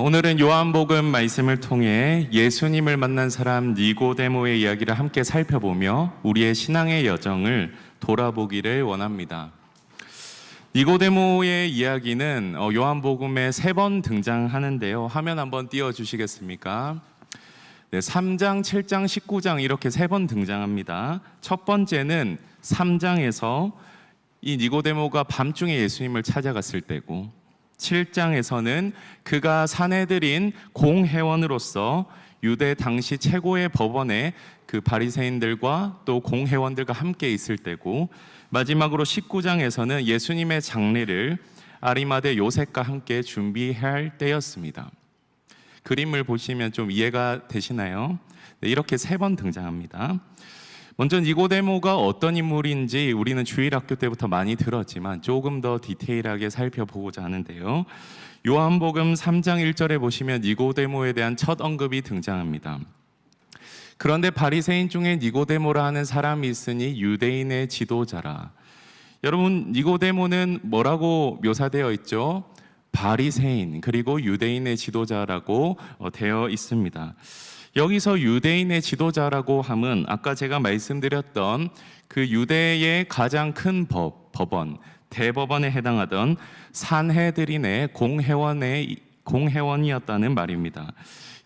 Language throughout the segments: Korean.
오늘은 요한복음 말씀을 통해 예수님을 만난 사람 니고데모의 이야기를 함께 살펴보며 우리의 신앙의 여정을 돌아보기를 원합니다. 니고데모의 이야기는 요한복음에 3번 등장하는데요. 화면 한번 띄워주시겠습니까? 네, 3장, 7장, 19장 이렇게 3번 등장합니다. 첫 번째는 3장에서 이 니고데모가 밤중에 예수님을 찾아갔을 때고, 7장에서는 그가 사내들인 공회원으로서 유대 당시 최고의 법원에 그 바리새인들과 또 공회원들과 함께 있을 때고, 마지막으로 19장에서는 예수님의 장례를 아리마대 요셉과 함께 준비할 때였습니다. 그림을 보시면 좀 이해가 되시나요? 네, 이렇게 3번 등장합니다. 먼저 니고데모가 어떤 인물인지 우리는 주일학교 때부터 많이 들었지만 조금 더 디테일하게 살펴보고자 하는데요. 요한복음 3장 1절에 보시면 니고데모에 대한 첫 언급이 등장합니다. 그런데 바리새인 중에 니고데모라 하는 사람이 있으니 유대인의 지도자라. 여러분, 니고데모는 뭐라고 묘사되어 있죠? 바리새인 그리고 유대인의 지도자라고 되어 있습니다. 여기서 유대인의 지도자라고 함은 아까 제가 말씀드렸던 그 유대의 가장 큰 법원, 대법원에 해당하던 산헤드린의 공회원이었다는 말입니다.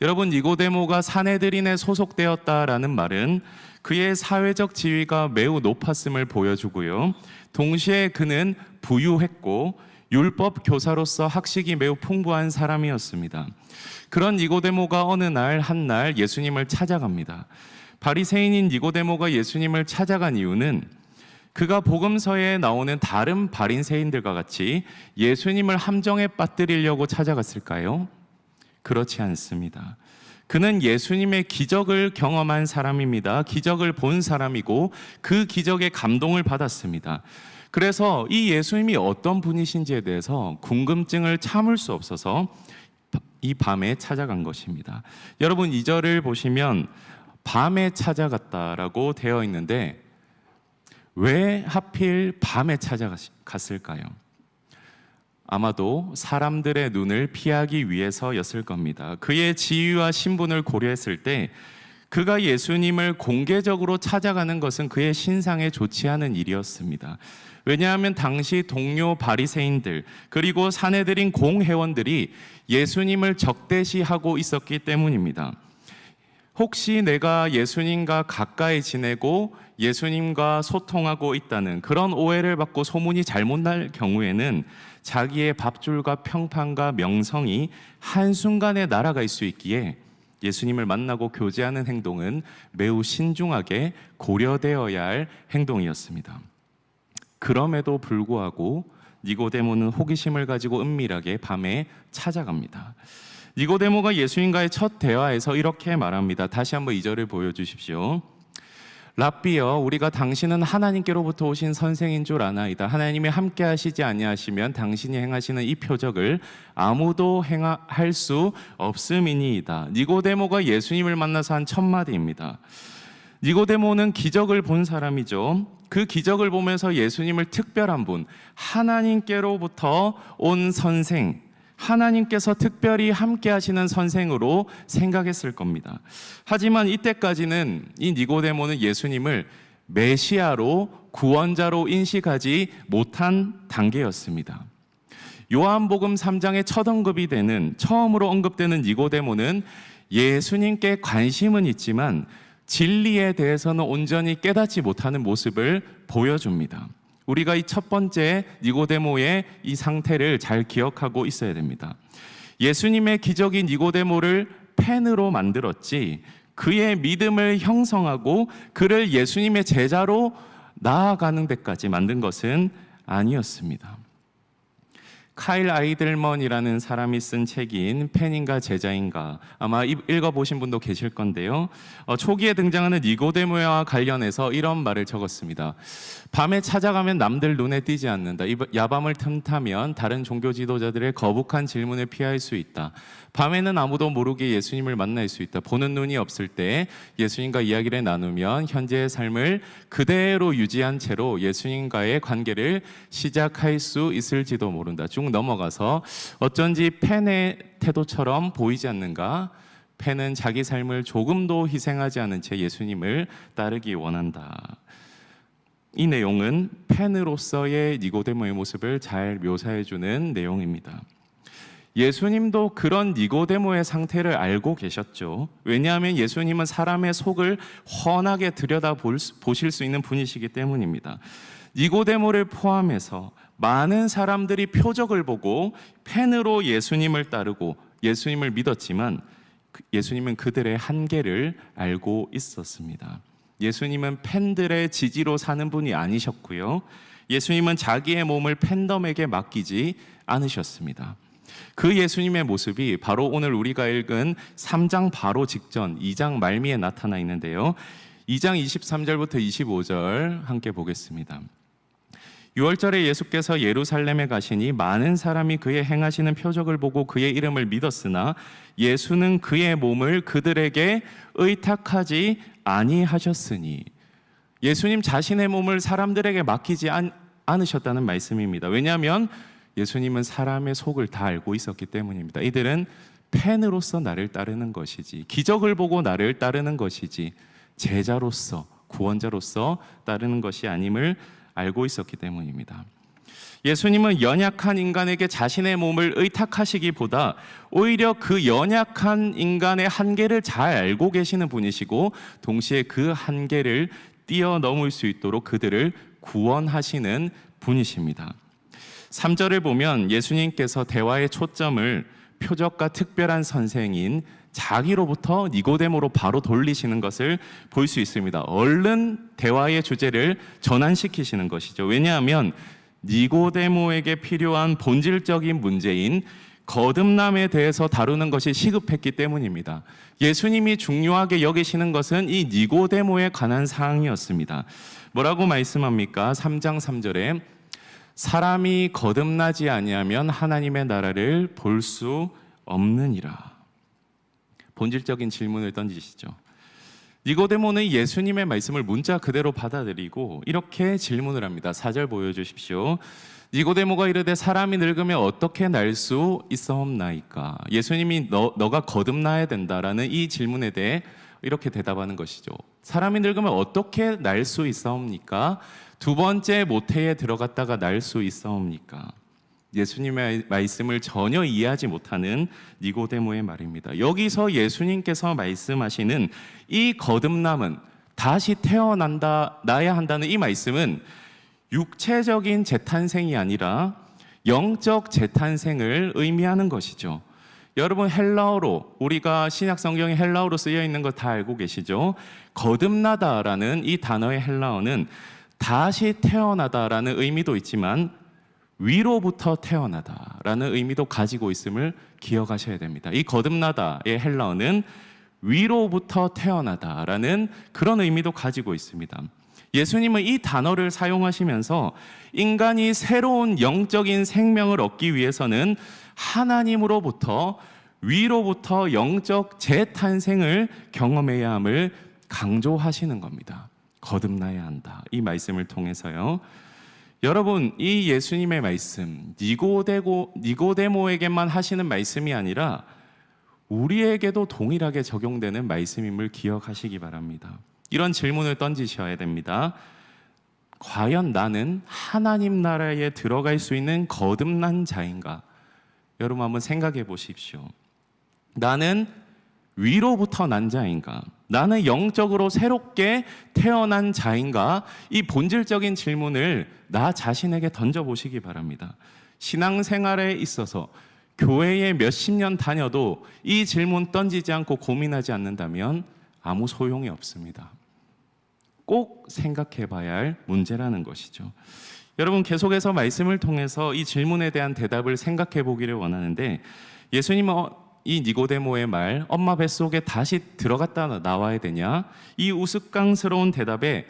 여러분, 니고데모가 산헤드린에 소속되었다라는 말은 그의 사회적 지위가 매우 높았음을 보여주고요. 동시에 그는 부유했고 율법 교사로서 학식이 매우 풍부한 사람이었습니다. 그런 니고데모가 어느 날 한날 예수님을 찾아갑니다. 바리새인인 니고데모가 예수님을 찾아간 이유는 그가 복음서에 나오는 다른 바리새인들과 같이 예수님을 함정에 빠뜨리려고 찾아갔을까요? 그렇지 않습니다. 그는 예수님의 기적을 경험한 사람입니다. 기적을 본 사람이고 그 기적에 감동을 받았습니다. 그래서 이 예수님이 어떤 분이신지에 대해서 궁금증을 참을 수 없어서 이 밤에 찾아간 것입니다. 여러분, 2절을 보시면 밤에 찾아갔다라고 되어 있는데 왜 하필 밤에 찾아갔을까요? 아마도 사람들의 눈을 피하기 위해서였을 겁니다. 그의 지위와 신분을 고려했을 때 그가 예수님을 공개적으로 찾아가는 것은 그의 신상에 좋지 않은 일이었습니다. 왜냐하면 당시 동료 바리새인들 그리고 사내들인 공회원들이 예수님을 적대시하고 있었기 때문입니다. 혹시 내가 예수님과 가까이 지내고 예수님과 소통하고 있다는 그런 오해를 받고 소문이 잘못 날 경우에는 자기의 밥줄과 평판과 명성이 한순간에 날아갈 수 있기에 예수님을 만나고 교제하는 행동은 매우 신중하게 고려되어야 할 행동이었습니다. 그럼에도 불구하고 니고데모는 호기심을 가지고 은밀하게 밤에 찾아갑니다. 니고데모가 예수님과의 첫 대화에서 이렇게 말합니다. 다시 한번 2절을 보여주십시오. 랍비여, 우리가 당신은 하나님께로부터 오신 선생인 줄 아나이다. 하나님이 함께 하시지 아니하시면 당신이 행하시는 이 표적을 아무도 할 수 없음이니이다. 니고데모가 예수님을 만나서 한 첫 마디입니다. 니고데모는 기적을 본 사람이죠. 그 기적을 보면서 예수님을 특별한 분, 하나님께로부터 온 선생, 하나님께서 특별히 함께 하시는 선생으로 생각했을 겁니다. 하지만 이때까지는 이 니고데모는 예수님을 메시아로, 구원자로 인식하지 못한 단계였습니다. 요한복음 3장의 첫 언급이 되는, 처음으로 언급되는 니고데모는 예수님께 관심은 있지만 진리에 대해서는 온전히 깨닫지 못하는 모습을 보여줍니다. 우리가 이 첫 번째 니고데모의 이 상태를 잘 기억하고 있어야 됩니다. 예수님의 기적이 니고데모를 팬으로 만들었지 그의 믿음을 형성하고 그를 예수님의 제자로 나아가는 데까지 만든 것은 아니었습니다. 카일 아이들먼이라는 사람이 쓴 책인 팬인가 제자인가, 아마 읽어보신 분도 계실 건데요. 초기에 등장하는 니고데모와 관련해서 이런 말을 적었습니다. 밤에 찾아가면 남들 눈에 띄지 않는다. 야밤을 틈타면 다른 종교 지도자들의 거북한 질문을 피할 수 있다. 밤에는 아무도 모르게 예수님을 만날 수 있다. 보는 눈이 없을 때 예수님과 이야기를 나누면 현재의 삶을 그대로 유지한 채로 예수님과의 관계를 시작할 수 있을지도 모른다. 훅 넘어가서 어쩐지 펜의 태도처럼 보이지 않는가? 펜은 자기 삶을 조금도 희생하지 않은 채 예수님을 따르기 원한다. 이 내용은 펜으로서의 니고데모의 모습을 잘 묘사해주는 내용입니다. 예수님도 그런 니고데모의 상태를 알고 계셨죠. 왜냐하면 예수님은 사람의 속을 훤하게 들여다보실 수 있는 분이시기 때문입니다. 니고데모를 포함해서 많은 사람들이 표적을 보고 펜으로 예수님을 따르고 예수님을 믿었지만 예수님은 그들의 한계를 알고 있었습니다. 예수님은 펜들의 지지로 사는 분이 아니셨고요. 예수님은 자기의 몸을 팬덤에게 맡기지 않으셨습니다. 그 예수님의 모습이 바로 오늘 우리가 읽은 3장 바로 직전 2장 말미에 나타나 있는데요. 2장 23절부터 25절 함께 보겠습니다. 6월절에 예수께서 예루살렘에 가시니 많은 사람이 그의 행하시는 표적을 보고 그의 이름을 믿었으나 예수는 그의 몸을 그들에게 의탁하지 아니하셨으니, 예수님 자신의 몸을 사람들에게 맡기지 않으셨다는 말씀입니다. 왜냐하면 예수님은 사람의 속을 다 알고 있었기 때문입니다. 이들은 팬으로서 나를 따르는 것이지, 기적을 보고 나를 따르는 것이지, 제자로서 구원자로서 따르는 것이 아님을 알고 있었기 때문입니다. 예수님은 연약한 인간에게 자신의 몸을 의탁하시기보다 오히려 그 연약한 인간의 한계를 잘 알고 계시는 분이시고, 동시에 그 한계를 뛰어넘을 수 있도록 그들을 구원하시는 분이십니다. 3절을 보면 예수님께서 대화의 초점을 표적과 특별한 선생인 자기로부터 니고데모로 바로 돌리시는 것을 볼 수 있습니다. 얼른 대화의 주제를 전환시키시는 것이죠. 왜냐하면 니고데모에게 필요한 본질적인 문제인 거듭남에 대해서 다루는 것이 시급했기 때문입니다. 예수님이 중요하게 여기시는 것은 이 니고데모에 관한 사항이었습니다. 뭐라고 말씀합니까? 3장 3절에 사람이 거듭나지 아니하면 하나님의 나라를 볼 수 없느니라. 본질적인 질문을 던지시죠. 니고데모는 예수님의 말씀을 문자 그대로 받아들이고 이렇게 질문을 합니다. 4절 보여주십시오. 니고데모가 이르되 사람이 늙으면 어떻게 날 수 있사옵나이까? 예수님이 너가 거듭나야 된다라는 이 질문에 대해 이렇게 대답하는 것이죠. 사람이 늙으면 어떻게 날 수 있사옵니까? 두 번째 모태에 들어갔다가 날 수 있사옵니까? 예수님의 말씀을 전혀 이해하지 못하는 니고데모의 말입니다. 여기서 예수님께서 말씀하시는 이 거듭남은, 다시 나야 한다는 이 말씀은 육체적인 재탄생이 아니라 영적 재탄생을 의미하는 것이죠. 여러분, 헬라어로, 우리가 신약 성경에 헬라어로 쓰여 있는 거 다 알고 계시죠? 거듭나다라는 이 단어의 헬라어는 다시 태어나다라는 의미도 있지만 위로부터 태어나다라는 의미도 가지고 있음을 기억하셔야 됩니다. 이 거듭나다의 헬라어는 위로부터 태어나다라는 그런 의미도 가지고 있습니다. 예수님은 이 단어를 사용하시면서 인간이 새로운 영적인 생명을 얻기 위해서는 하나님으로부터, 위로부터 영적 재탄생을 경험해야 함을 강조하시는 겁니다. 거듭나야 한다. 이 말씀을 통해서요. 여러분, 이 예수님의 말씀, 니고데모에게만 하시는 말씀이 아니라 우리에게도 동일하게 적용되는 말씀임을 기억하시기 바랍니다. 이런 질문을 던지셔야 됩니다. 과연 나는 하나님 나라에 들어갈 수 있는 거듭난 자인가? 여러분 한번 생각해 보십시오. 나는 위로부터 난 자인가? 나는 영적으로 새롭게 태어난 자인가? 이 본질적인 질문을 나 자신에게 던져보시기 바랍니다. 신앙생활에 있어서 교회에 몇십 년 다녀도 이 질문 던지지 않고 고민하지 않는다면 아무 소용이 없습니다. 꼭 생각해 봐야 할 문제라는 것이죠. 여러분, 계속해서 말씀을 통해서 이 질문에 대한 대답을 생각해 보기를 원하는데, 예수님은 이 니고데모의 말, 엄마 뱃속에 다시 들어갔다 나와야 되냐? 이 우스꽝스러운 대답에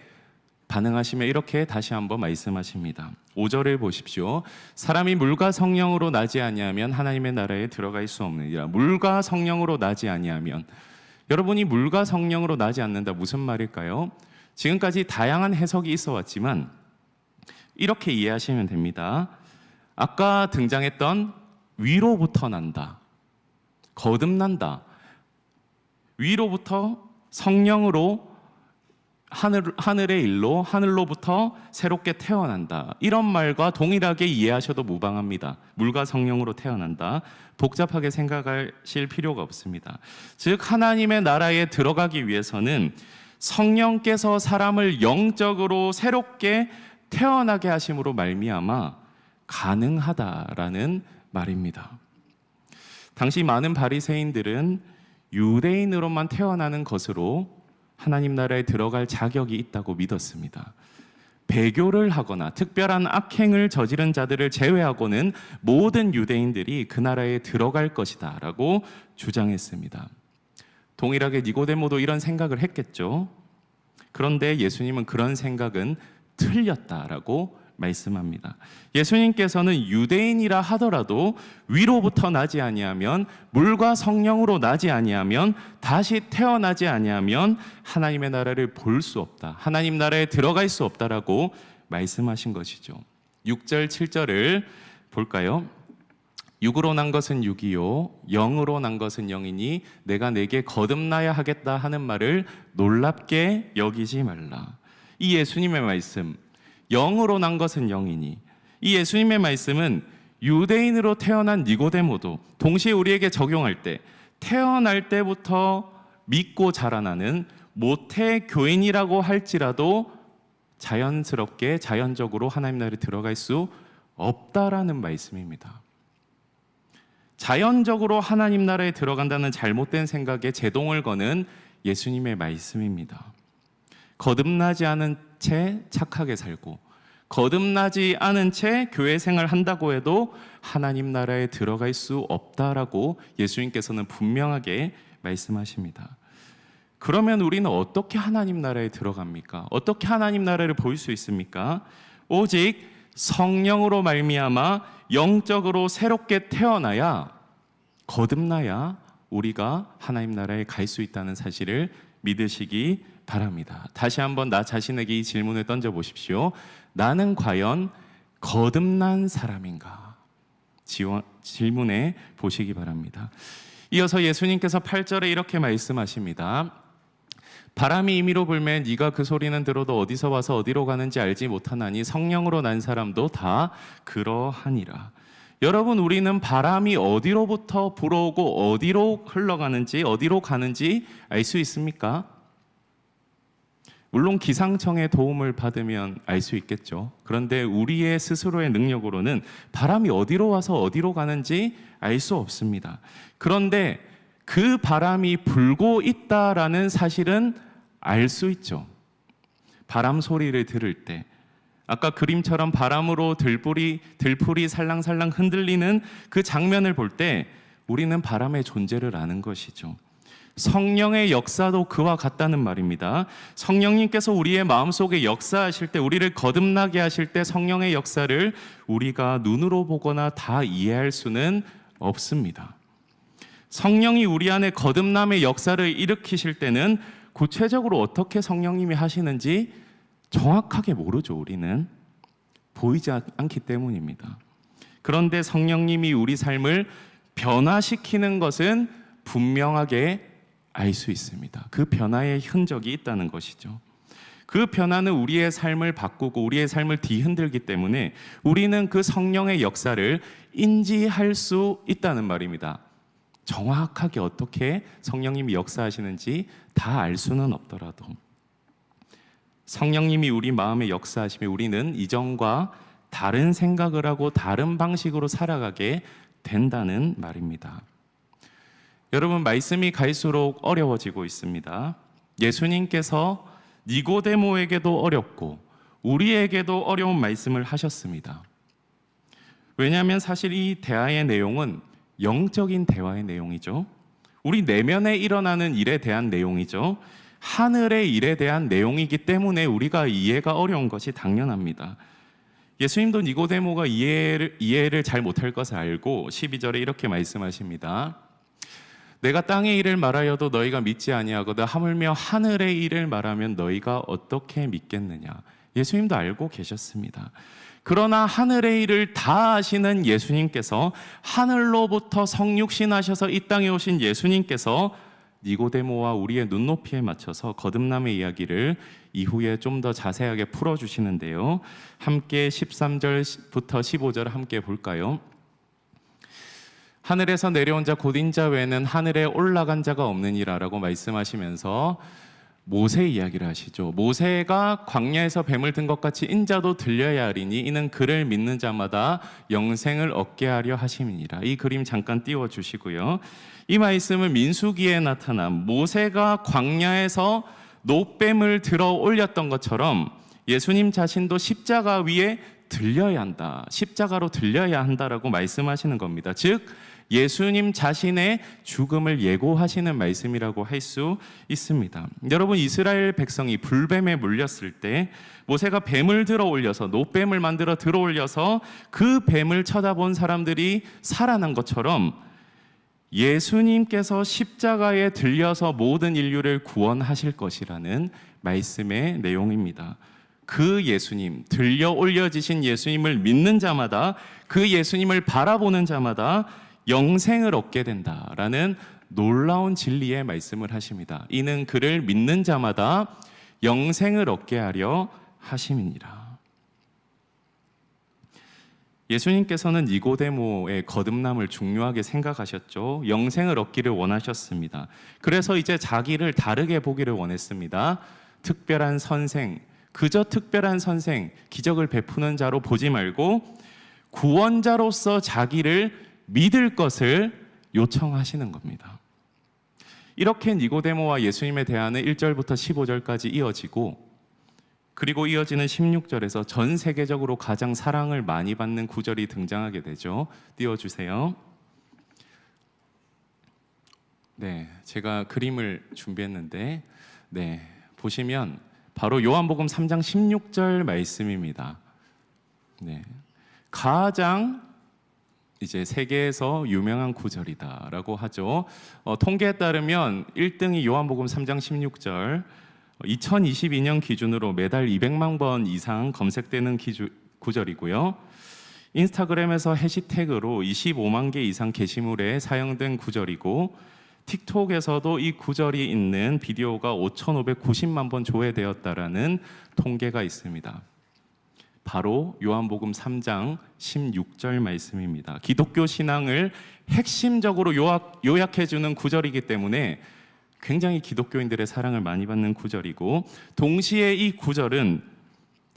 반응하시며 이렇게 다시 한번 말씀하십니다. 5절을 보십시오. 사람이 물과 성령으로 나지 아니하면 하나님의 나라에 들어갈 수 없느니라. 물과 성령으로 나지 아니하면, 여러분이 물과 성령으로 나지 않는다, 무슨 말일까요? 지금까지 다양한 해석이 있어 왔지만 이렇게 이해하시면 됩니다. 아까 등장했던 위로부터 난다, 거듭난다, 위로부터 성령으로 하늘의 일로, 하늘로부터 새롭게 태어난다, 이런 말과 동일하게 이해하셔도 무방합니다. 물과 성령으로 태어난다, 복잡하게 생각하실 필요가 없습니다. 즉 하나님의 나라에 들어가기 위해서는 성령께서 사람을 영적으로 새롭게 태어나게 하심으로 말미암아 가능하다라는 말입니다. 당시 많은 바리새인들은 유대인으로만 태어나는 것으로 하나님 나라에 들어갈 자격이 있다고 믿었습니다. 배교를 하거나 특별한 악행을 저지른 자들을 제외하고는 모든 유대인들이 그 나라에 들어갈 것이다 라고 주장했습니다. 동일하게 니고데모도 이런 생각을 했겠죠. 그런데 예수님은 그런 생각은 틀렸다라고 말씀합니다. 예수님께서는 유대인이라 하더라도 위로부터 나지 아니하면, 물과 성령으로 나지 아니하면, 다시 태어나지 아니하면 하나님의 나라를 볼 수 없다, 하나님 나라에 들어갈 수 없다라고 말씀하신 것이죠. 6절 7절을 볼까요? 육으로 난 것은 육이요 영으로 난 것은 영이니 내가 내게 거듭나야 하겠다 하는 말을 놀랍게 여기지 말라. 이 예수님의 말씀, 영으로 난 것은 영이니, 이 예수님의 말씀은 유대인으로 태어난 니고데모도 동시에 우리에게 적용할 때, 태어날 때부터 믿고 자라나는 모태 교인이라고 할지라도 자연스럽게 자연적으로 하나님 나라에 들어갈 수 없다라는 말씀입니다. 자연적으로 하나님 나라에 들어간다는 잘못된 생각에 제동을 거는 예수님의 말씀입니다. 거듭나지 않은 채 착하게 살고, 거듭나지 않은 채 교회 생활 한다고 해도 하나님 나라에 들어갈 수 없다라고 예수님께서는 분명하게 말씀하십니다. 그러면 우리는 어떻게 하나님 나라에 들어갑니까? 어떻게 하나님 나라를 볼 수 있습니까? 오직 성령으로 말미암아 영적으로 새롭게 태어나야, 거듭나야 우리가 하나님 나라에 갈 수 있다는 사실을 믿으시기 바랍니다. 다시 한번 나 자신에게 이 질문을 던져보십시오. 나는 과연 거듭난 사람인가? 질문해 보시기 바랍니다. 이어서 예수님께서 8절에 이렇게 말씀하십니다. 바람이 임의로 불매 네가 그 소리는 들어도 어디서 와서 어디로 가는지 알지 못하나니 성령으로 난 사람도 다 그러하니라. 여러분, 우리는 바람이 어디로부터 불어오고 어디로 흘러가는지, 어디로 가는지 알 수 있습니까? 물론 기상청의 도움을 받으면 알 수 있겠죠. 그런데 우리의 스스로의 능력으로는 바람이 어디로 와서 어디로 가는지 알 수 없습니다. 그런데 그 바람이 불고 있다라는 사실은 알 수 있죠. 바람 소리를 들을 때, 아까 그림처럼 바람으로 들풀이 살랑살랑 흔들리는 그 장면을 볼 때 우리는 바람의 존재를 아는 것이죠. 성령의 역사도 그와 같다는 말입니다. 성령님께서 우리의 마음속에 역사하실 때, 우리를 거듭나게 하실 때 성령의 역사를 우리가 눈으로 보거나 다 이해할 수는 없습니다. 성령이 우리 안에 거듭남의 역사를 일으키실 때는 구체적으로 어떻게 성령님이 하시는지 정확하게 모르죠. 우리는 보이지 않기 때문입니다. 그런데 성령님이 우리 삶을 변화시키는 것은 분명하게 알 수 있습니다. 그 변화의 흔적이 있다는 것이죠. 그 변화는 우리의 삶을 바꾸고 우리의 삶을 뒤흔들기 때문에 우리는 그 성령의 역사를 인지할 수 있다는 말입니다. 정확하게 어떻게 성령님이 역사하시는지 다 알 수는 없더라도 성령님이 우리 마음에 역사하시면 우리는 이전과 다른 생각을 하고 다른 방식으로 살아가게 된다는 말입니다. 여러분, 말씀이 갈수록 어려워지고 있습니다. 예수님께서 니고데모에게도 어렵고 우리에게도 어려운 말씀을 하셨습니다. 왜냐하면 사실 이 대화의 내용은 영적인 대화의 내용이죠. 우리 내면에 일어나는 일에 대한 내용이죠. 하늘의 일에 대한 내용이기 때문에 우리가 이해가 어려운 것이 당연합니다. 예수님도 니고데모가 이해를 잘 못할 것을 알고 12절에 이렇게 말씀하십니다. 내가 땅의 일을 말하여도 너희가 믿지 아니하거든 하물며 하늘의 일을 말하면 너희가 어떻게 믿겠느냐. 예수님도 알고 계셨습니다. 그러나 하늘의 일을 다 아시는 예수님께서, 하늘로부터 성육신하셔서 이 땅에 오신 예수님께서 니고데모와 우리의 눈높이에 맞춰서 거듭남의 이야기를 이후에 좀 더 자세하게 풀어주시는데요. 함께 13절부터 15절 함께 볼까요? 하늘에서 내려온 자 곧 인자 외에는 하늘에 올라간 자가 없느니라 라고 말씀하시면서 모세 이야기를 하시죠. 모세가 광야에서 뱀을 든 것 같이 인자도 들려야 하리니 이는 그를 믿는 자마다 영생을 얻게 하려 하심이니라. 이 그림 잠깐 띄워주시고요. 이 말씀은 민수기에 나타난 모세가 광야에서 노뱀을 들어 올렸던 것처럼 예수님 자신도 십자가 위에 들려야 한다, 십자가로 들려야 한다라고 말씀하시는 겁니다. 즉 예수님 자신의 죽음을 예고하시는 말씀이라고 할 수 있습니다. 여러분, 이스라엘 백성이 불뱀에 물렸을 때 모세가 뱀을 들어 올려서, 노뱀을 만들어 들어 올려서 그 뱀을 쳐다본 사람들이 살아난 것처럼 예수님께서 십자가에 들려서 모든 인류를 구원하실 것이라는 말씀의 내용입니다. 그 예수님, 들려 올려지신 예수님을 믿는 자마다, 그 예수님을 바라보는 자마다 영생을 얻게 된다라는 놀라운 진리의 말씀을 하십니다. 이는 그를 믿는 자마다 영생을 얻게 하려 하심이니라. 예수님께서는 니고데모의 거듭남을 중요하게 생각하셨죠. 영생을 얻기를 원하셨습니다. 그래서 이제 자기를 다르게 보기를 원했습니다. 특별한 선생, 그저 특별한 선생, 기적을 베푸는 자로 보지 말고 구원자로서 자기를 믿을 것을 요청하시는 겁니다. 이렇게 니고데모와 예수님의 대화는 1절부터 15절까지 이어지고, 그리고 이어지는 16절에서 전 세계적으로 가장 사랑을 많이 받는 구절이 등장하게 되죠. 띄워주세요. 네, 제가 그림을 준비했는데, 네, 보시면 바로 요한복음 3장 16절 말씀입니다. 네, 가장 이제 세계에서 유명한 구절이다라고 하죠. 통계에 따르면 1등이 요한복음 3장 16절, 2022년 기준으로 매달 200만 번 이상 검색되는 구절이고요. 인스타그램에서 해시태그로 25만 개 이상 게시물에 사용된 구절이고, 틱톡에서도 이 구절이 있는 비디오가 5,590만 번 조회되었다라는 통계가 있습니다. 바로 요한복음 3장 16절 말씀입니다. 기독교 신앙을 핵심적으로 요약해주는 구절이기 때문에 굉장히 기독교인들의 사랑을 많이 받는 구절이고, 동시에 이 구절은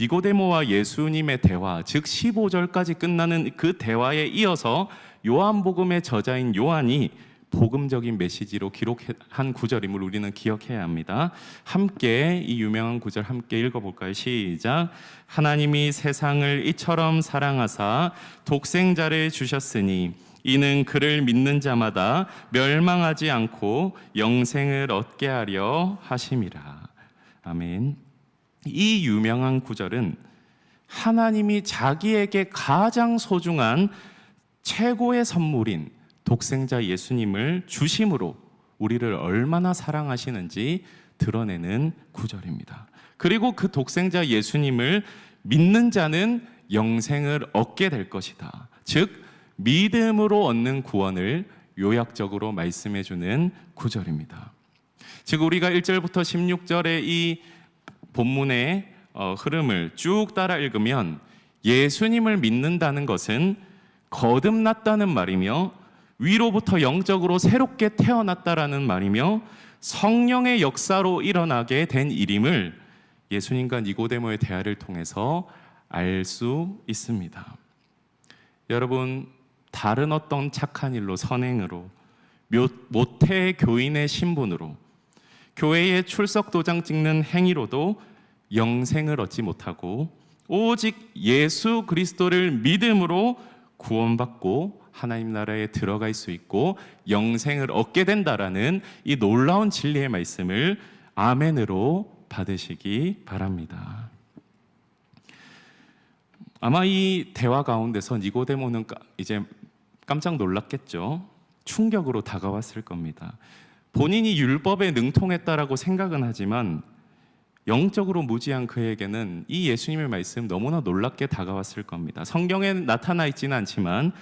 니고데모와 예수님의 대화, 즉 15절까지 끝나는 그 대화에 이어서 요한복음의 저자인 요한이 복음적인 메시지로 기록한 구절임을 우리는 기억해야 합니다. 함께 이 유명한 구절 함께 읽어볼까요? 시작. 하나님이 세상을 이처럼 사랑하사 독생자를 주셨으니 이는 그를 믿는 자마다 멸망하지 않고 영생을 얻게 하려 하심이라. 아멘. 이 유명한 구절은 하나님이 자기에게 가장 소중한 최고의 선물인 독생자 예수님을 주심으로 우리를 얼마나 사랑하시는지 드러내는 구절입니다. 그리고 그 독생자 예수님을 믿는 자는 영생을 얻게 될 것이다. 즉 믿음으로 얻는 구원을 요약적으로 말씀해 주는 구절입니다. 즉 우리가 1절부터 16절의 이 본문의 흐름을 쭉 따라 읽으면 예수님을 믿는다는 것은 거듭났다는 말이며 위로부터 영적으로 새롭게 태어났다라는 말이며 성령의 역사로 일어나게 된 일임을 예수님과 니고데모의 대화를 통해서 알 수 있습니다. 여러분, 다른 어떤 착한 일로, 선행으로, 모태 교인의 신분으로, 교회에 출석 도장 찍는 행위로도 영생을 얻지 못하고 오직 예수 그리스도를 믿음으로 구원받고 하나님 나라에 들어갈 수 있고 영생을 얻게 된다라는 이 놀라운 진리의 말씀을 아멘으로 받으시기 바랍니다. 아마 이 대화 가운데서 니고데모는 이제 깜짝 놀랐겠죠. 충격으로 다가왔을 겁니다. 본인이 율법에 능통했다라고 생각은 하지만 영적으로 무지한 그에게는 이 예수님의 말씀 너무나 놀랍게 다가왔을 겁니다. 성경에 나타나 있지는 않지만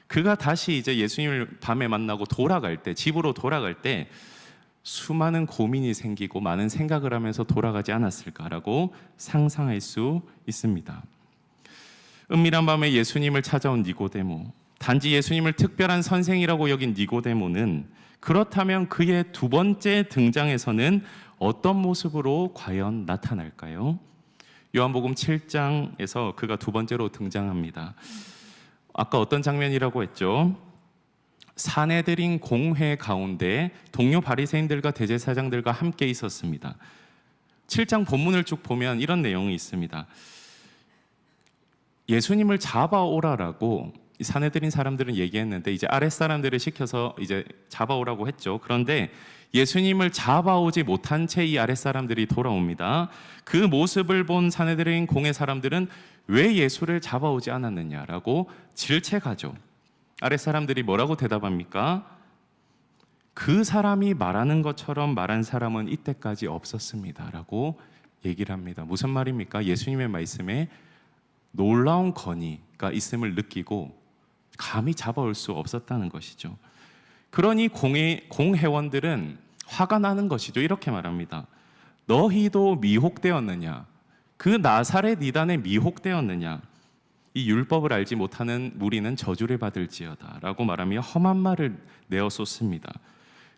그가 다시 이제 예수님을 밤에 만나고 돌아갈 때, 집으로 돌아갈 때 수많은 고민이 생기고 많은 생각을 하면서 돌아가지 않았을까라고 상상할 수 있습니다. 은밀한 밤에 예수님을 찾아온 니고데모, 단지 예수님을 특별한 선생이라고 여긴 니고데모는 그렇다면 그의 두 번째 등장에서는 어떤 모습으로 과연 나타날까요? 요한복음 7장에서 그가 두 번째로 등장합니다. 아까 어떤 장면이라고 했죠? 사내들인 공회 가운데 동료 바리새인들과 대제사장들과 함께 있었습니다. 7장 본문을 쭉 보면 이런 내용이 있습니다. 예수님을 잡아오라라고 사내들인 사람들은 얘기했는데 이제 아랫사람들을 시켜서 이제 잡아오라고 했죠. 그런데 예수님을 잡아오지 못한 채 이 아랫사람들이 돌아옵니다. 그 모습을 본 사내들인 공회 사람들은 왜 예수를 잡아오지 않았느냐라고 질책하죠. 아랫사람들이 뭐라고 대답합니까? 그 사람이 말하는 것처럼 말한 사람은 이때까지 없었습니다 라고 얘기를 합니다. 무슨 말입니까? 예수님의 말씀에 놀라운 권위가 있음을 느끼고 감히 잡아올 수 없었다는 것이죠. 그러니 공회원들은 화가 나는 것이죠. 이렇게 말합니다. 너희도 미혹되었느냐? 그 나사렛 이단에 미혹되었느냐? 이 율법을 알지 못하는 무리는 저주를 받을지어다 라고 말하며 험한 말을 내어 쏟습니다.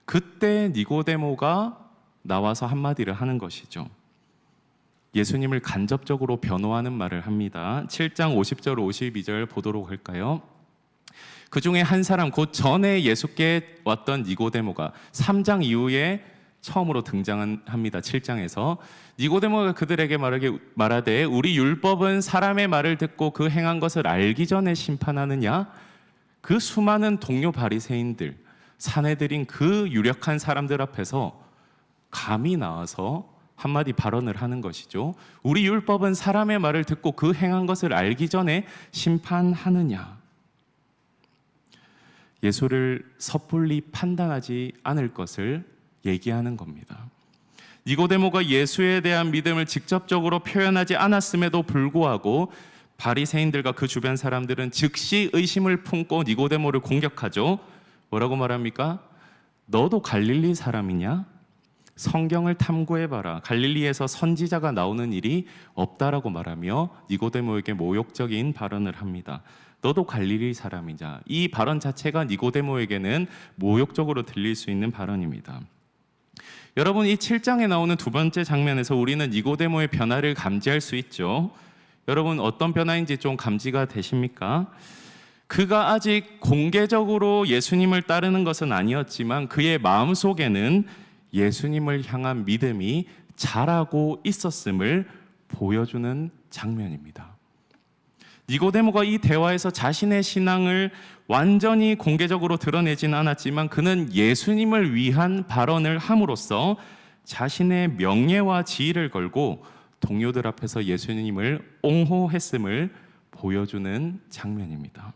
그때 니고데모가 나와서 한마디를 하는 것이죠. 예수님을 간접적으로 변호하는 말을 합니다. 7장 50절 52절 보도록 할까요? 그 중에 한 사람, 곧 전에 예수께 왔던 니고데모가 3장 이후에 처음으로 등장합니다. 7장에서 니고데모가 그들에게 말하되 우리 율법은 사람의 말을 듣고 그 행한 것을 알기 전에 심판하느냐? 그 수많은 동료 바리새인들, 사내들인 그 유력한 사람들 앞에서 감히 나와서 한마디 발언을 하는 것이죠. 우리 율법은 사람의 말을 듣고 그 행한 것을 알기 전에 심판하느냐? 예수를 섣불리 판단하지 않을 것을 얘기하는 겁니다. 니고데모가 예수에 대한 믿음을 직접적으로 표현하지 않았음에도 불구하고 바리새인들과 그 주변 사람들은 즉시 의심을 품고 니고데모를 공격하죠. 뭐라고 말합니까? 너도 갈릴리 사람이냐? 성경을 탐구해봐라. 갈릴리에서 선지자가 나오는 일이 없다라고 말하며 니고데모에게 모욕적인 발언을 합니다. 너도 갈릴리 사람이냐? 이 발언 자체가 니고데모에게는 모욕적으로 들릴 수 있는 발언입니다. 여러분, 이 7장에 나오는 두 번째 장면에서 우리는 니고데모의 변화를 감지할 수 있죠. 여러분, 어떤 변화인지 좀 감지가 되십니까? 그가 아직 공개적으로 예수님을 따르는 것은 아니었지만 그의 마음속에는 예수님을 향한 믿음이 자라고 있었음을 보여주는 장면입니다. 니고데모가 이 대화에서 자신의 신앙을 완전히 공개적으로 드러내지는 않았지만 그는 예수님을 위한 발언을 함으로써 자신의 명예와 지위를 걸고 동료들 앞에서 예수님을 옹호했음을 보여주는 장면입니다.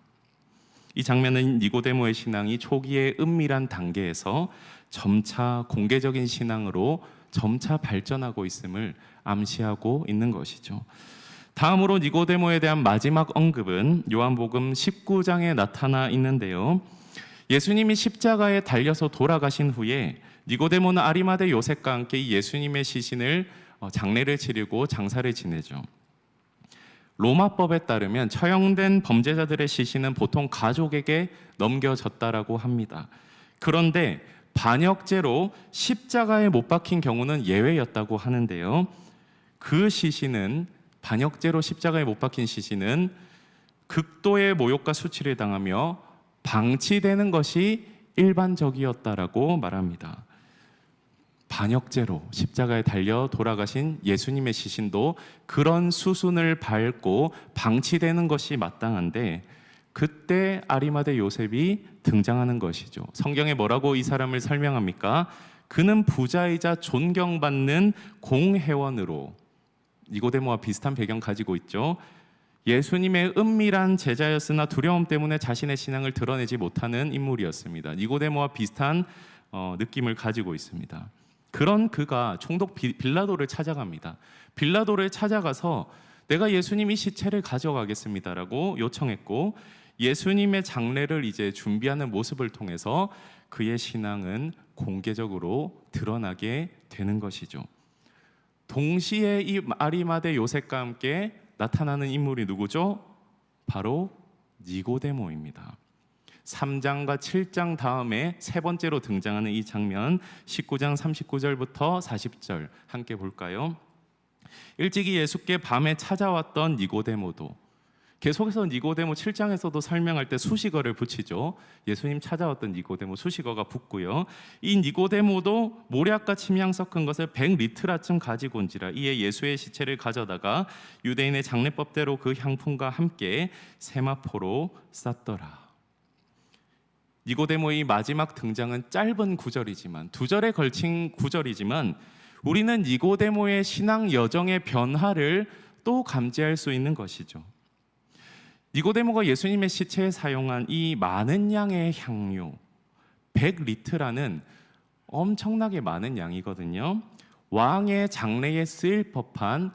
이 장면은 니고데모의 신앙이 초기의 은밀한 단계에서 점차 공개적인 신앙으로 점차 발전하고 있음을 암시하고 있는 것이죠. 다음으로 니고데모에 대한 마지막 언급은 요한복음 19장에 나타나 있는데요. 예수님이 십자가에 달려서 돌아가신 후에 니고데모는 아리마대 요셉과 함께 예수님의 시신을 장례를 치르고 장사를 지내죠. 로마법에 따르면 처형된 범죄자들의 시신은 보통 가족에게 넘겨졌다라고 합니다. 그런데 반역죄로 십자가에 못 박힌 경우는 예외였다고 하는데요. 그 시신은 반역죄로 십자가에 못 박힌 시신은 극도의 모욕과 수치를 당하며 방치되는 것이 일반적이었다라고 말합니다. 반역죄로 십자가에 달려 돌아가신 예수님의 시신도 그런 수순을 밟고 방치되는 것이 마땅한데 그때 아리마대 요셉이 등장하는 것이죠. 성경에 뭐라고 이 사람을 설명합니까? 그는 부자이자 존경받는 공회원으로, 니고데모와 비슷한 배경 가지고 있죠. 예수님의 은밀한 제자였으나 두려움 때문에 자신의 신앙을 드러내지 못하는 인물이었습니다. 니고데모와 비슷한 느낌을 가지고 있습니다. 그런 그가 총독 빌라도를 찾아갑니다. 빌라도를 찾아가서 내가 예수님 이 시체를 가져가겠습니다라고 요청했고, 예수님의 장례를 이제 준비하는 모습을 통해서 그의 신앙은 공개적으로 드러나게 되는 것이죠. 동시에 이 아리마대 요셉과 함께 나타나는 인물이 누구죠? 바로 니고데모입니다. 3장과 7장 다음에 세 번째로 등장하는 이 장면, 19장 39절부터 40절 함께 볼까요? 일찍이 예수께 밤에 찾아왔던 니고데모도, 계속해서 니고데모 7장에서도 설명할 때 수식어를 붙이죠. 예수님 찾아왔던 니고데모, 수식어가 붙고요. 이 니고데모도 모략과 침향 섞은 것을 100리트라쯤 가지고 온지라 이에 예수의 시체를 가져다가 유대인의 장례법대로 그 향품과 함께 세마포로 쌌더라. 니고데모의 마지막 등장은 짧은 구절이지만, 두 절에 걸친 구절이지만 우리는 니고데모의 신앙 여정의 변화를 또 감지할 수 있는 것이죠. 니고데모가 예수님의 시체에 사용한 이 많은 양의 향료, 100리트라는 엄청나게 많은 양이거든요. 왕의 장례에 쓰일 법한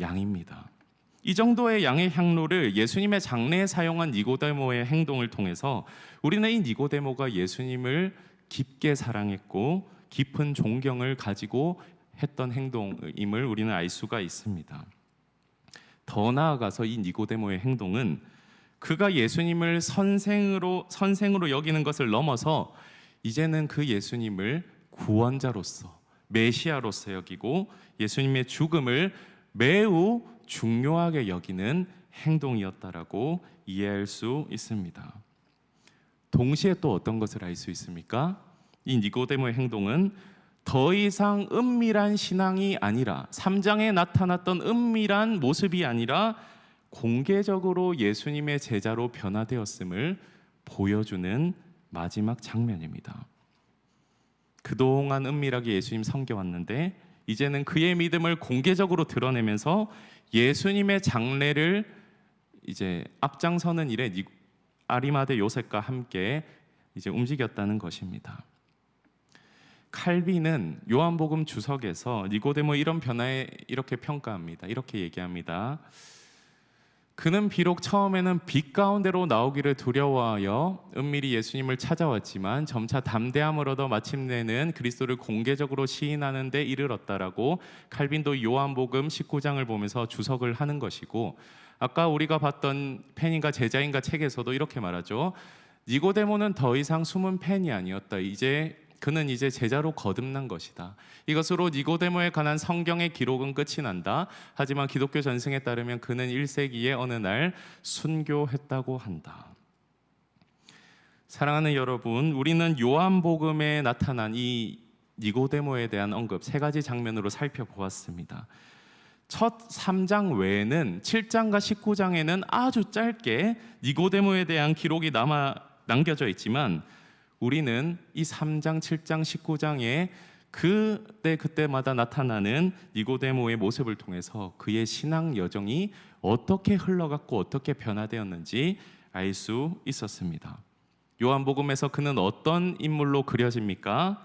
양입니다. 이 정도의 양의 향로를 예수님의 장례에 사용한 니고데모의 행동을 통해서 우리는 이 니고데모가 예수님을 깊게 사랑했고 깊은 존경을 가지고 했던 행동임을 우리는 알 수가 있습니다. 더 나아가서 이 니고데모의 행동은 그가 예수님을 선생으로 여기는 것을 넘어서 이제는 그 예수님을 구원자로서, 메시아로서 여기고 예수님의 죽음을 매우 중요하게 여기는 행동이었다라고 이해할 수 있습니다. 동시에 또 어떤 것을 알 수 있습니까? 이 니고데모의 행동은 더 이상 은밀한 신앙이 아니라, 3장에 나타났던 은밀한 모습이 아니라 공개적으로 예수님의 제자로 변화되었음을 보여주는 마지막 장면입니다. 그동안 은밀하게 예수님 섬겨왔는데 이제는 그의 믿음을 공개적으로 드러내면서 예수님의 장례를 이제 앞장서는 일에 아리마대 요셉과 함께 이제 움직였다는 것입니다. 칼빈은 요한복음 주석에서 니고데모 이런 변화에 이렇게 평가합니다. 이렇게 얘기합니다. 그는 비록 처음에는 빛 가운데로 나오기를 두려워하여 은밀히 예수님을 찾아왔지만 점차 담대함을 얻어 마침내는 그리스도를 공개적으로 시인하는 데 이르렀다라고 칼빈도 요한복음 19장을 보면서 주석을 하는 것이고, 아까 우리가 봤던 팬인가 제자인가 책에서도 이렇게 말하죠. 니고데모는 더 이상 숨은 팬이 아니었다. 그는 이제 제자로 거듭난 것이다. 이것으로 니고데모에 관한 성경의 기록은 끝이 난다. 하지만 기독교 전승에 따르면 그는 1세기에 어느 날 순교했다고 한다. 사랑하는 여러분, 우리는 요한복음에 나타난 이 니고데모에 대한 언급 세 가지 장면으로 살펴보았습니다. 첫 3장 외에는 7장과 19장에는 아주 짧게 니고데모에 대한 기록이 남겨져 있지만 우리는 이 3장, 7장, 19장에 그때마다 나타나는 니고데모의 모습을 통해서 그의 신앙 여정이 어떻게 흘러갔고 어떻게 변화되었는지 알 수 있었습니다. 요한복음에서 그는 어떤 인물로 그려집니까?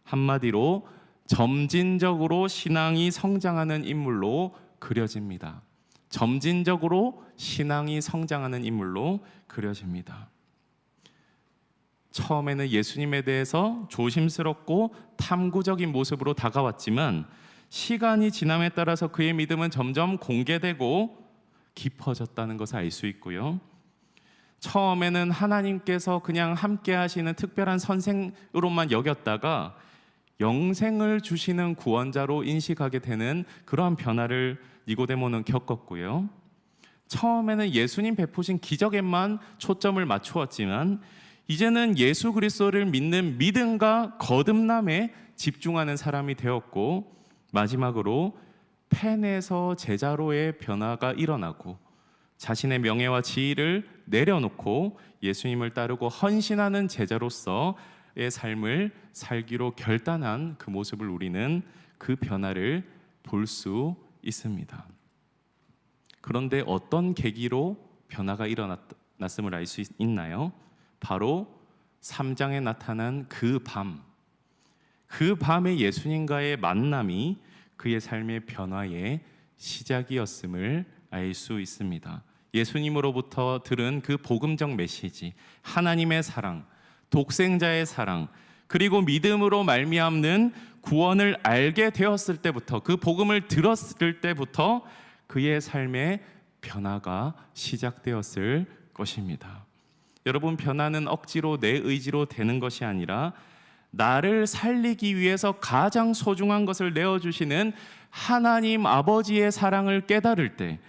한마디로 점진적으로 신앙이 성장하는 인물로 그려집니다. 점진적으로 신앙이 성장하는 인물로 그려집니다. 처음에는 예수님에 대해서 조심스럽고 탐구적인 모습으로 다가왔지만 시간이 지남에 따라서 그의 믿음은 점점 공개되고 깊어졌다는 것을 알 수 있고요. 처음에는 하나님께서 그냥 함께 하시는 특별한 선생으로만 여겼다가 영생을 주시는 구원자로 인식하게 되는 그러한 변화를 니고데모는 겪었고요. 처음에는 예수님 베푸신 기적에만 초점을 맞추었지만 이제는 예수 그리스도를 믿는 믿음과 거듭남에 집중하는 사람이 되었고, 마지막으로 팬에서 제자로의 변화가 일어나고 자신의 명예와 지위를 내려놓고 예수님을 따르고 헌신하는 제자로서의 삶을 살기로 결단한 그 모습을 우리는 그 변화를 볼 수 있습니다. 그런데 어떤 계기로 변화가 일어났음을 알 수 있나요? 바로 3장에 나타난 그 밤, 그 밤에 예수님과의 만남이 그의 삶의 변화의 시작이었음을 알 수 있습니다. 예수님으로부터 들은 그 복음적 메시지, 하나님의 사랑, 독생자의 사랑, 그리고 믿음으로 말미암는 구원을 알게 되었을 때부터, 그 복음을 들었을 때부터 그의 삶의 변화가 시작되었을 것입니다. 여러분, 변화는 억지로 내 의지로 되는 것이 아니라 나를 살리기 위해서 가장 소중한 것을 내어주시는 하나님 아버지의 사랑을 깨달을 때,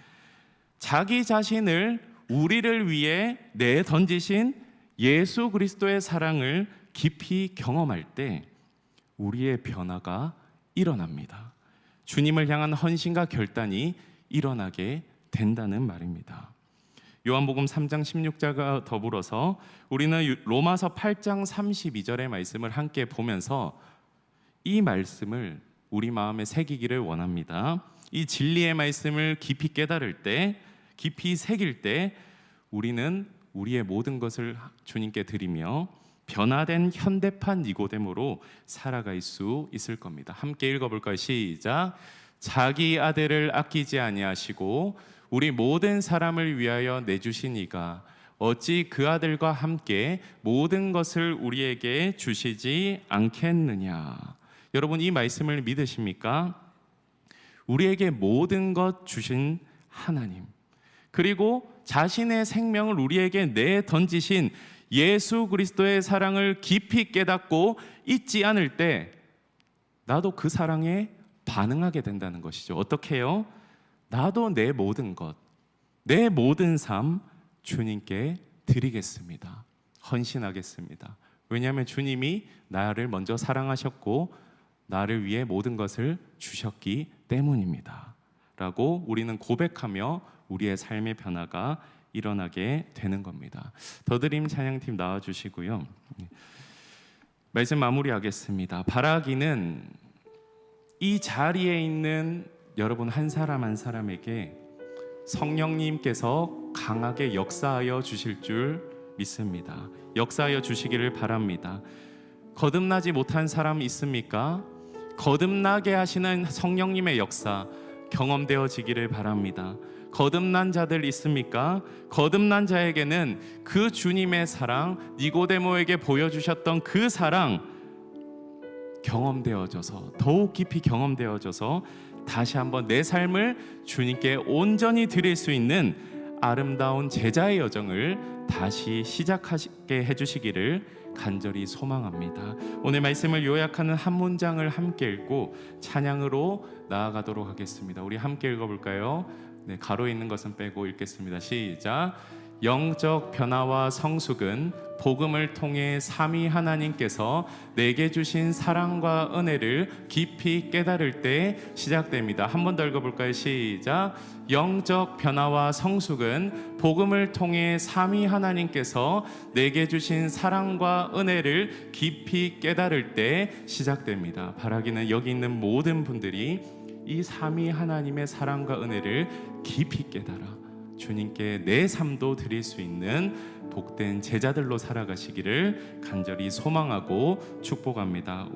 자기 자신을 우리를 위해 내던지신 예수 그리스도의 사랑을 깊이 경험할 때 우리의 변화가 일어납니다. 주님을 향한 헌신과 결단이 일어나게 된다는 말입니다. 요한복음 3장 16절과 더불어서 우리는 로마서 8장 32절의 말씀을 함께 보면서 이 말씀을 우리 마음에 새기기를 원합니다. 이 진리의 말씀을 깊이 깨달을 때, 깊이 새길 때 우리는 우리의 모든 것을 주님께 드리며 변화된 현대판 니고데모로 살아갈 수 있을 겁니다. 함께 읽어볼까요? 시작. 자기 아들을 아끼지 아니하시고 우리 모든 사람을 위하여 내주신 이가 어찌 그 아들과 함께 모든 것을 우리에게 주시지 않겠느냐. 여러분, 이 말씀을 믿으십니까? 우리에게 모든 것 주신 하나님, 그리고 자신의 생명을 우리에게 내던지신 예수 그리스도의 사랑을 깊이 깨닫고 잊지 않을 때 나도 그 사랑에 반응하게 된다는 것이죠. 어떻게 해요? 나도 내 모든 것, 내 모든 삶 주님께 드리겠습니다. 헌신하겠습니다. 왜냐하면 주님이 나를 먼저 사랑하셨고 나를 위해 모든 것을 주셨기 때문입니다. 라고 우리는 고백하며 우리의 삶의 변화가 일어나게 되는 겁니다. 더드림 찬양팀 나와주시고요. 말씀 마무리하겠습니다. 바라기는 이 자리에 있는 여러분 한 사람 한 사람에게 성령님께서 강하게 역사하여 주실 줄 믿습니다. 역사하여 주시기를 바랍니다. 거듭나지 못한 사람 있습니까? 거듭나게 하시는 성령님의 역사 경험되어지기를 바랍니다. 거듭난 자들 있습니까? 거듭난 자에게는 그 주님의 사랑, 니고데모에게 보여주셨던 그 사랑 경험되어져서, 더욱 깊이 경험되어져서 다시 한번 내 삶을 주님께 온전히 드릴 수 있는 아름다운 제자의 여정을 다시 시작하게 해주시기를 간절히 소망합니다. 오늘 말씀을 요약하는 한 문장을 함께 읽고 찬양으로 나아가도록 하겠습니다. 우리 함께 읽어볼까요? 네, 가로에 있는 것은 빼고 읽겠습니다. 시작. 영적 변화와 성숙은 복음을 통해 삼위 하나님께서 내게 주신 사랑과 은혜를 깊이 깨달을 때 시작됩니다. 한 번 더 읽어볼까요? 시작. 영적 변화와 성숙은 복음을 통해 삼위 하나님께서 내게 주신 사랑과 은혜를 깊이 깨달을 때 시작됩니다. 바라기는 여기 있는 모든 분들이 이 삼위 하나님의 사랑과 은혜를 깊이 깨달아 주님께 내 삶도 드릴 수 있는 복된 제자들로 살아가시기를 간절히 소망하고 축복합니다.